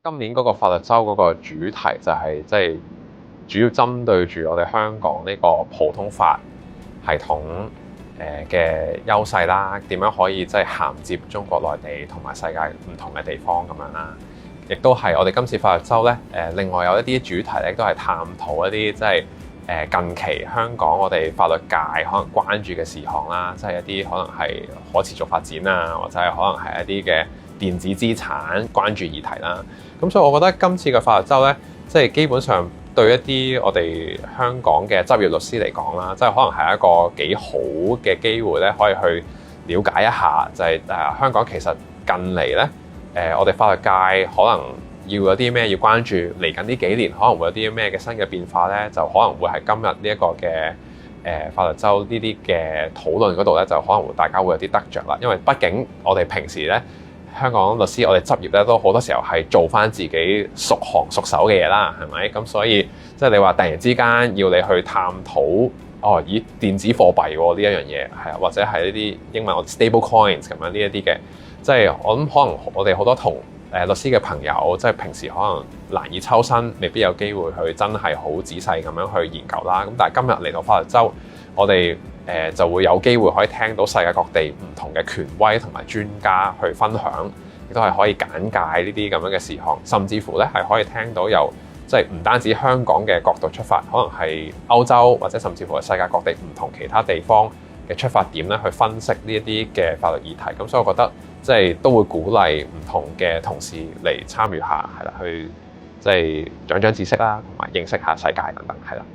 今年嗰個法律週嗰個主題就係即係主要針對住我哋香港呢個普通法系統嘅優勢啦，點樣可以即係銜接中國內地同埋世界唔同嘅地方咁樣啦。亦都係我哋今次法律週咧另外有一啲主題咧都係探討一啲即係近期香港我哋法律界可能關注嘅事項啦，即係一啲可能係可持續發展啊，或者係可能係一啲嘅電子資產關注議題啦。咁所以我覺得今次嘅法律週咧，即係基本上對一啲我哋香港嘅執業律師嚟講啦，即係可能係一個幾好嘅機會咧，可以去了解一下，就係香港其實近嚟咧我哋法律界可能要有啲咩要關注，嚟緊呢幾年可能會有啲咩嘅新嘅變化咧，就可能會係今日呢一個嘅法律週呢啲嘅討論嗰度咧，就可能會大家會有啲得着啦。因為畢竟我哋平時咧香港律師我哋執業咧都好多時候係做翻自己熟行熟手嘅嘢啦，係咪？咁所以即係你話突然之間要你去探討以電子貨幣呢一樣嘢係啊，或者係呢啲英文我 stable coins 咁樣呢一啲嘅，即係我諗可能我哋好多同律師嘅朋友，即係平時可能難以抽身，未必有機會去真係好仔細咁樣去研究啦。咁但係今日嚟到法律週，我哋就會有機會可以聽到世界各地唔同嘅權威同埋專家去分享，亦都係可以簡介呢啲咁樣嘅事項，甚至乎咧係可以聽到由即係唔單止香港嘅角度出發，可能係歐洲或者甚至乎係世界各地唔同其他地方嘅出發點咧，去分析呢一啲嘅法律議題。咁所以我覺得即係都會鼓勵唔同嘅同事嚟參與下，係啦，去即係長知識啦，同埋認識下世界等等，係啦。